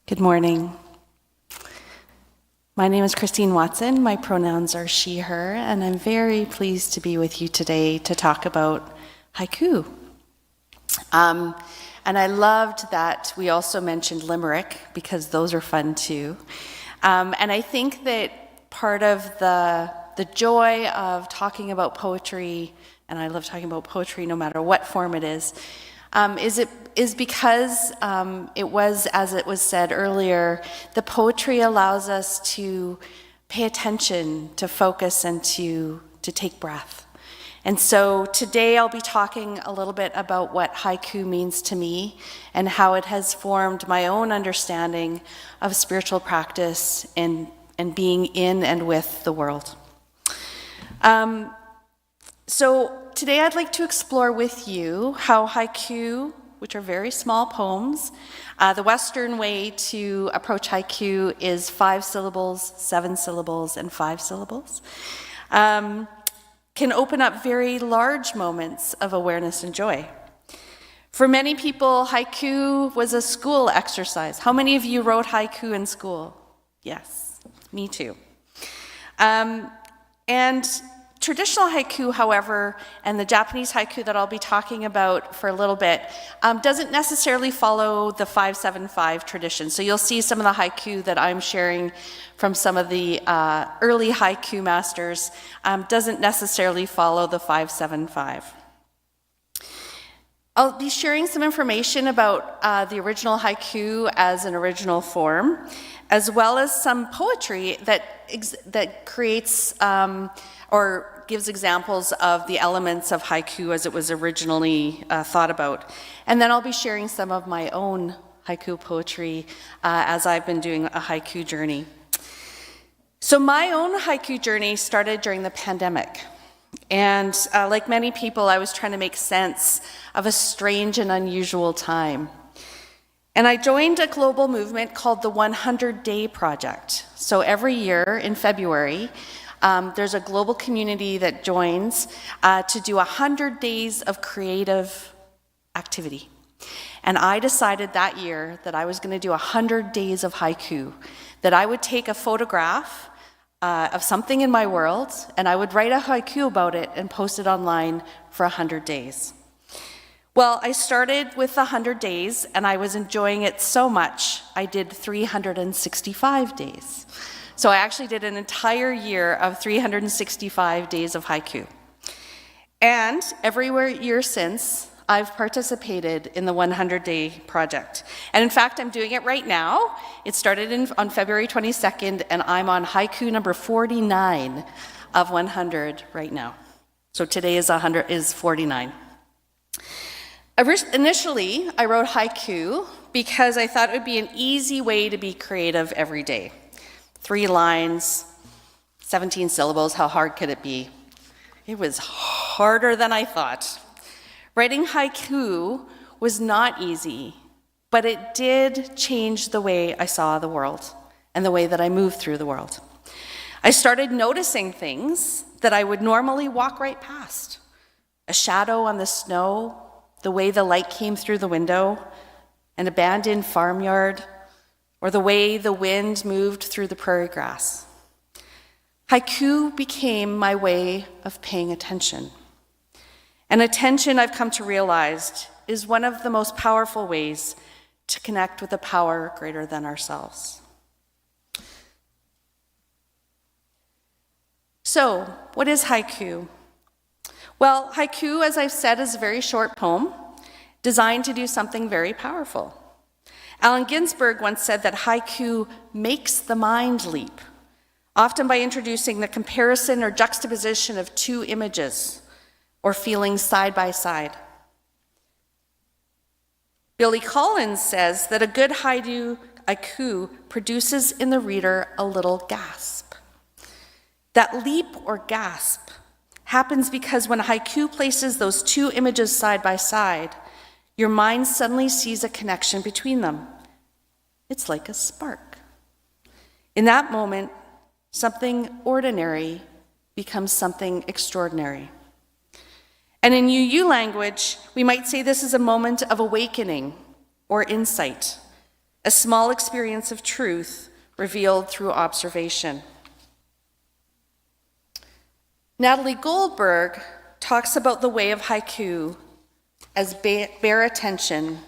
Good morning. My name is Christine Watson. My pronouns are she, her, and I'm very pleased to be with you today to talk about haiku. And I loved that we also mentioned limerick because those are fun too. And I think that part of the joy of talking about poetry, and I love talking about poetry no matter what form it is because it was, as it was said earlier, the poetry allows us to pay attention, to focus, and to take breath. And so today I'll be talking a little bit about what haiku means to me and how it has formed my own understanding of spiritual practice and being in and with the world. So today I'd like to explore with you how haiku, which are very small poems, the Western way to approach haiku is 5 syllables, 7 syllables, and 5 syllables, can open up very large moments of awareness and joy. For many people, haiku was a school exercise. How many of you wrote haiku in school? Yes, me too. And traditional haiku, however, and the Japanese haiku that I'll be talking about for a little bit, doesn't necessarily follow the 5-7-5 tradition. So you'll see some of the haiku that I'm sharing from some of the early haiku masters doesn't necessarily follow the 5-7-5. I'll be sharing some information about the original haiku as an original form, as well as some poetry that creates or gives examples of the elements of haiku as it was originally thought about. And then I'll be sharing some of my own haiku poetry as I've been doing a haiku journey. So my own haiku journey started during the pandemic. And like many people, I was trying to make sense of a strange and unusual time. And I joined a global movement called the 100-Day Project. So every year in February, there's a global community that joins to do 100 days of creative activity. And I decided that year that I was going to do 100 days of haiku, that I would take a photograph of something in my world, and I would write a haiku about it and post it online for 100 days. Well, I started with 100 days, and I was enjoying it so much, I did 365 days. So I actually did an entire year of 365 days of haiku. And every year since, I've participated in the 100-Day Project. And in fact, I'm doing it right now. It started on February 22nd, and I'm on haiku number 49 of 100 right now. So today is 49. Initially, I wrote haiku because I thought it would be an easy way to be creative every day. 3 lines, 17 syllables, how hard could it be? It was harder than I thought. Writing haiku was not easy, but it did change the way I saw the world and the way that I moved through the world. I started noticing things that I would normally walk right past. A shadow on the snow, the way the light came through the window, an abandoned farmyard, or the way the wind moved through the prairie grass. Haiku became my way of paying attention. And attention, I've come to realize, is one of the most powerful ways to connect with a power greater than ourselves. So, what is haiku? Well, haiku, as I've said, is a very short poem designed to do something very powerful. Allen Ginsberg once said that haiku makes the mind leap, often by introducing the comparison or juxtaposition of 2 images or feelings side by side. Billy Collins says that a good haiku produces in the reader a little gasp. That leap or gasp happens because when haiku places those 2 images side by side, your mind suddenly sees a connection between them. It's like a spark. In that moment, something ordinary becomes something extraordinary. And in UU language, we might say this is a moment of awakening or insight, a small experience of truth revealed through observation. Natalie Goldberg talks about the way of haiku as bare attention,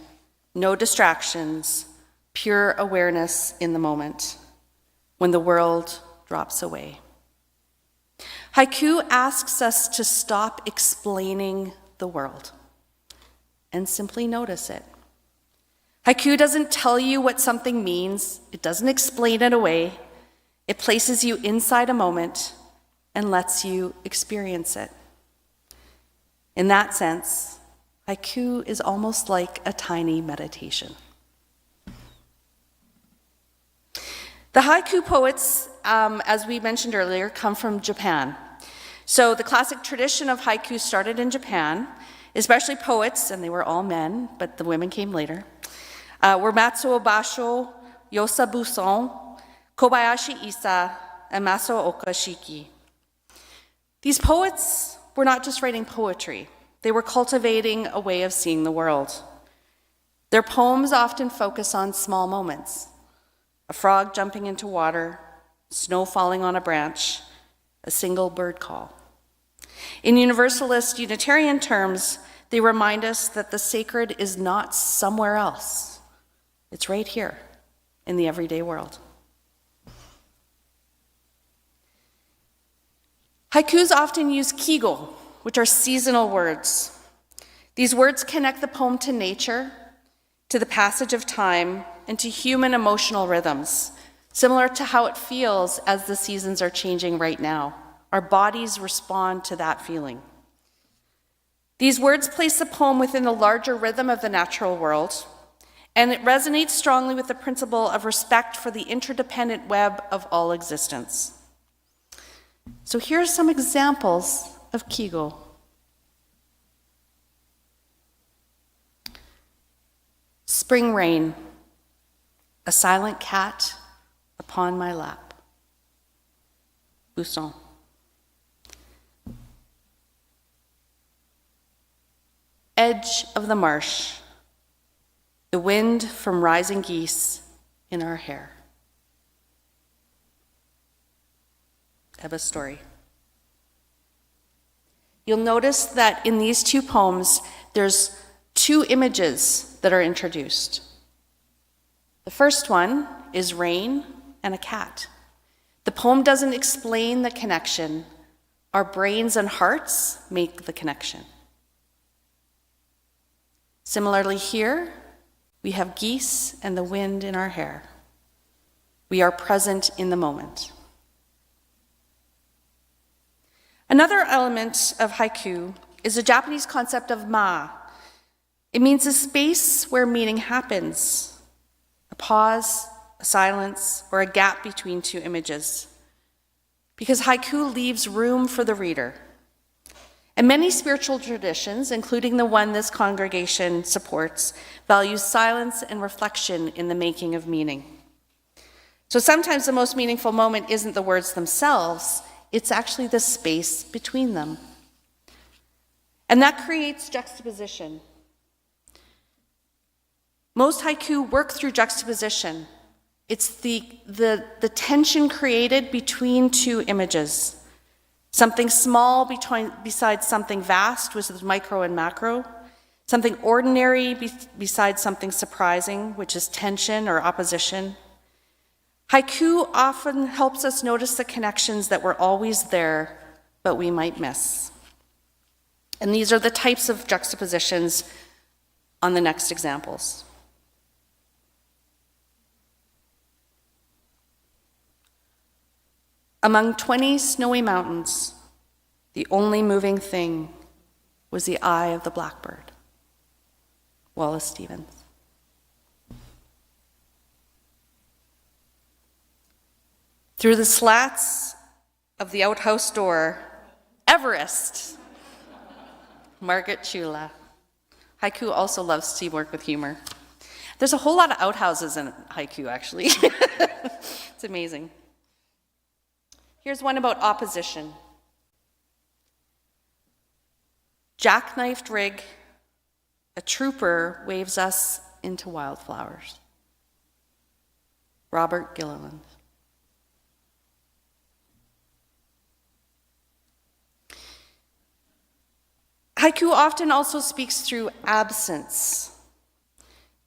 no distractions, pure awareness in the moment, when the world drops away. Haiku asks us to stop explaining the world and simply notice it. Haiku doesn't tell you what something means. It doesn't explain it away. It places you inside a moment and lets you experience it. In that sense, haiku is almost like a tiny meditation. The haiku poets, as we mentioned earlier, come from Japan. So the classic tradition of haiku started in Japan, especially poets, and they were all men, but the women came later, were Matsuo Basho, Yosa Buson, Kobayashi Isa, and Masaoka Shiki. These poets were not just writing poetry, they were cultivating a way of seeing the world. Their poems often focus on small moments: a frog jumping into water, snow falling on a branch, a single bird call. In Universalist Unitarian terms, they remind us that the sacred is not somewhere else. It's right here in the everyday world. Haikus often use kigo, which are seasonal words. These words connect the poem to nature, to the passage of time, and to human emotional rhythms, similar to how it feels as the seasons are changing right now. Our bodies respond to that feeling. These words place the poem within the larger rhythm of the natural world, and it resonates strongly with the principle of respect for the interdependent web of all existence. So here are some examples of kigo. Spring rain, a silent cat upon my lap. Buson. Edge of the marsh, the wind from rising geese in our hair. Ebba's story. You'll notice that in these two poems, there's two images that are introduced. The first one is rain and a cat. The poem doesn't explain the connection. Our brains and hearts make the connection. Similarly here, we have geese and the wind in our hair. We are present in the moment. Another element of haiku is the Japanese concept of ma. It means a space where meaning happens, a pause, a silence, or a gap between two images. Because haiku leaves room for the reader. And many spiritual traditions, including the one this congregation supports, value silence and reflection in the making of meaning. So sometimes the most meaningful moment isn't the words themselves, it's actually the space between them. And that creates juxtaposition. Most haiku work through juxtaposition. It's the tension created between two images. Something small besides something vast, which is micro and macro. Something ordinary besides something surprising, which is tension or opposition. Haiku often helps us notice the connections that were always there, but we might miss. And these are the types of juxtapositions on the next examples. Among 20 snowy mountains, the only moving thing was the eye of the blackbird. Wallace Stevens. Through the slats of the outhouse door, Everest. Margaret Chula. Haiku also loves teamwork with humor. There's a whole lot of outhouses in haiku, actually. It's amazing. Here's one about opposition. Jackknifed rig, a trooper waves us into wildflowers. Robert Gilliland. Haiku often also speaks through absence,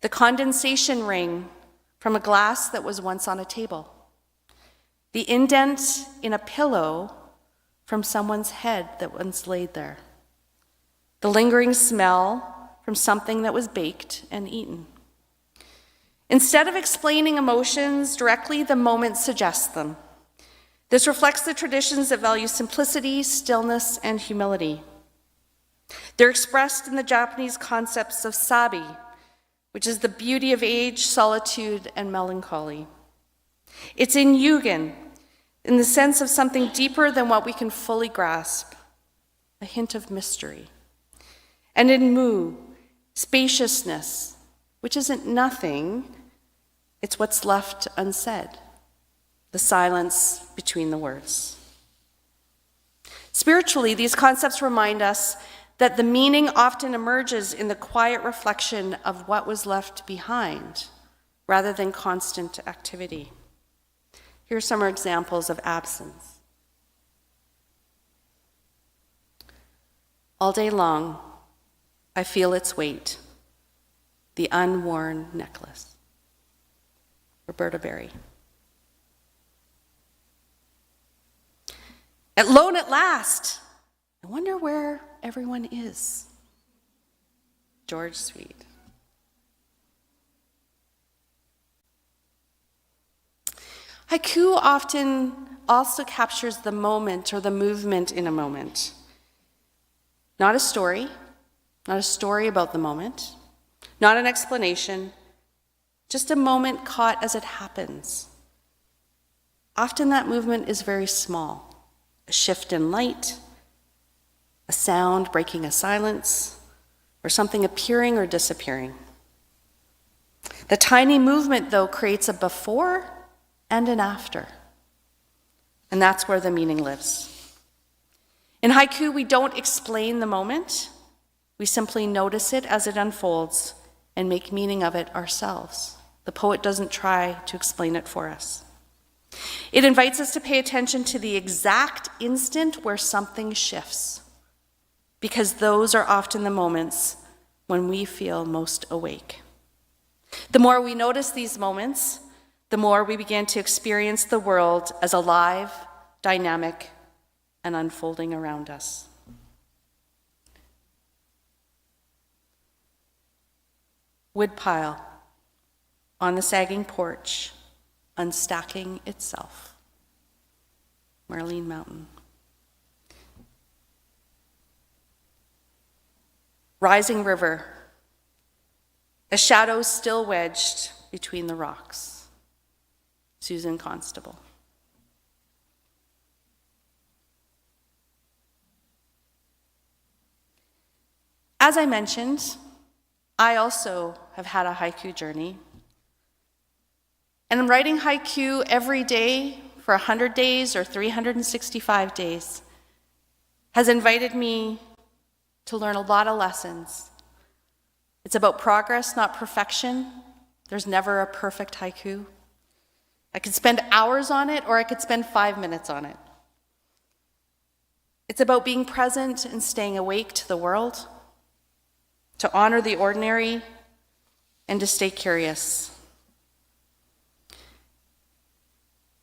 the condensation ring from a glass that was once on a table, the indent in a pillow from someone's head that once laid there, the lingering smell from something that was baked and eaten. Instead of explaining emotions directly, the moment suggests them. This reflects the traditions that value simplicity, stillness, and humility. They're expressed in the Japanese concepts of sabi, which is the beauty of age, solitude, and melancholy. It's in yugen, in the sense of something deeper than what we can fully grasp, a hint of mystery. And in mu, spaciousness, which isn't nothing, it's what's left unsaid, the silence between the words. Spiritually, these concepts remind us that the meaning often emerges in the quiet reflection of what was left behind, rather than constant activity. Here are some examples of absence. All day long, I feel its weight, the unworn necklace. Roberta Berry. Alone at last, I wonder where everyone is. George Sweet. Haiku often also captures the moment or the movement in a moment. Not a story about the moment, not an explanation, just a moment caught as it happens. Often that movement is very small, a shift in light, a sound breaking a silence, or something appearing or disappearing. The tiny movement, though, creates a before and an after. And that's where the meaning lives. In haiku, we don't explain the moment. We simply notice it as it unfolds and make meaning of it ourselves. The poet doesn't try to explain it for us. It invites us to pay attention to the exact instant where something shifts, because those are often the moments when we feel most awake. The more we notice these moments, the more we begin to experience the world as alive, dynamic, and unfolding around us. Woodpile on the sagging porch, unstacking itself. Marlene Mountain. Rising river, a shadow still wedged between the rocks. Susan Constable. As I mentioned, I also have had a haiku journey. And I'm writing haiku every day for 100 days or 365 days has invited me to learn a lot of lessons. It's about progress, not perfection. There's never a perfect haiku. I could spend hours on it, or I could spend 5 minutes on it. It's about being present and staying awake to the world, to honor the ordinary, and to stay curious.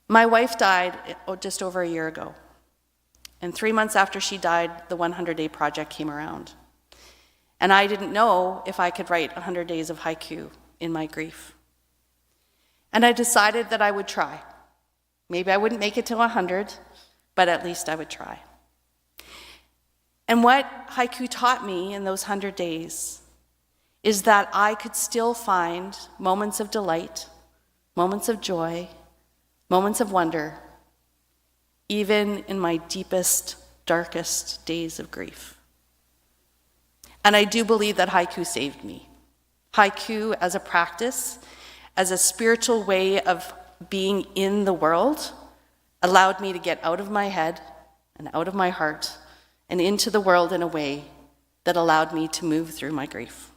My wife died just over a year ago. And 3 months after she died, the 100-day project came around. And I didn't know if I could write 100 days of haiku in my grief. And I decided that I would try. Maybe I wouldn't make it to 100, but at least I would try. And what haiku taught me in those 100 days is that I could still find moments of delight, moments of joy, moments of wonder, even in my deepest, darkest days of grief. And I do believe that haiku saved me. Haiku as a practice, as a spiritual way of being in the world, allowed me to get out of my head and out of my heart and into the world in a way that allowed me to move through my grief.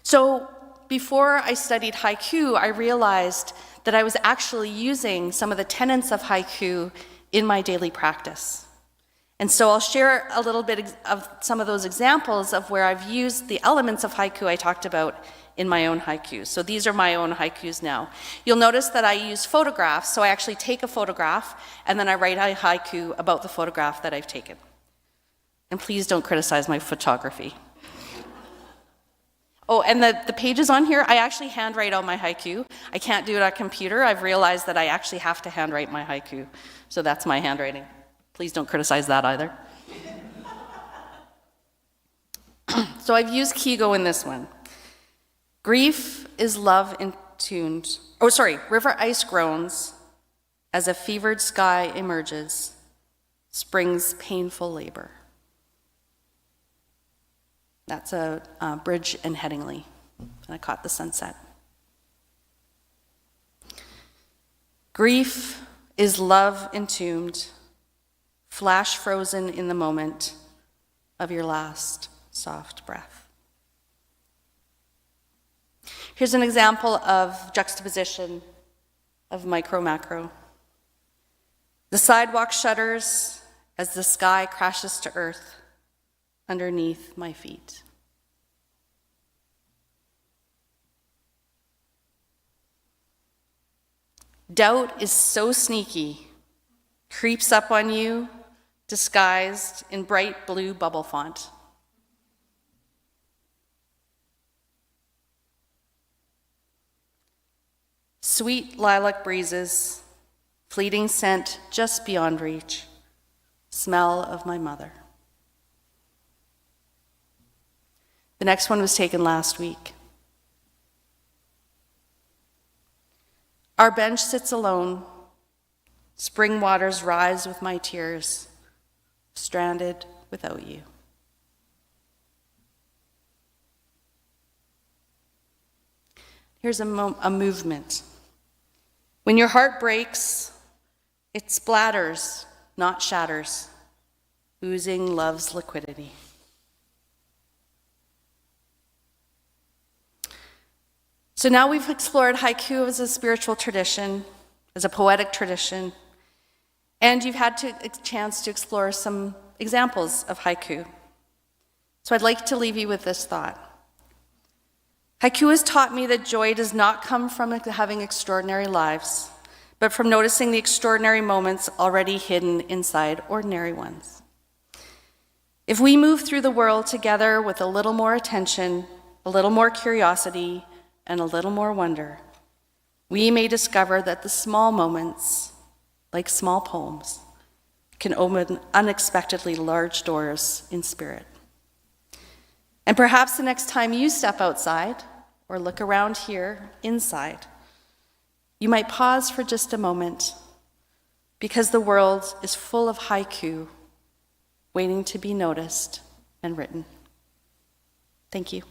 So before I studied haiku, I realized that I was actually using some of the tenets of haiku in my daily practice. And so I'll share a little bit of some of those examples of where I've used the elements of haiku I talked about in my own haikus. So these are my own haikus now. You'll notice that I use photographs, so I actually take a photograph and then I write a haiku about the photograph that I've taken. And please don't criticize my photography. Oh, and the pages on here, I actually handwrite out my haiku. I can't do it on a computer. I've realized that I actually have to handwrite my haiku. So that's my handwriting. Please don't criticize that either. So I've used Kigo in this one. Grief is love entombed. Oh, sorry. River ice groans as a fevered sky emerges. Spring's painful labor. That's a Bridge and Headingley. And I caught the sunset. Grief is love entombed, flash frozen in the moment of your last soft breath. Here's an example of juxtaposition of micro-macro. The sidewalk shudders as the sky crashes to earth underneath my feet. Doubt is so sneaky, creeps up on you, disguised in bright blue bubble font. Sweet lilac breezes, fleeting scent just beyond reach, smell of my mother. The next one was taken last week. Our bench sits alone. Spring waters rise with my tears, stranded without you. Here's a movement. When your heart breaks, it splatters, not shatters, oozing love's liquidity. So now we've explored haiku as a spiritual tradition, as a poetic tradition, and you've had a chance to explore some examples of haiku. So I'd like to leave you with this thought. Haiku has taught me that joy does not come from having extraordinary lives, but from noticing the extraordinary moments already hidden inside ordinary ones. If we move through the world together with a little more attention, a little more curiosity, and a little more wonder, we may discover that the small moments, like small poems, can open unexpectedly large doors in spirit. And perhaps the next time you step outside or look around here inside, you might pause for just a moment, because the world is full of haiku waiting to be noticed and written. Thank you.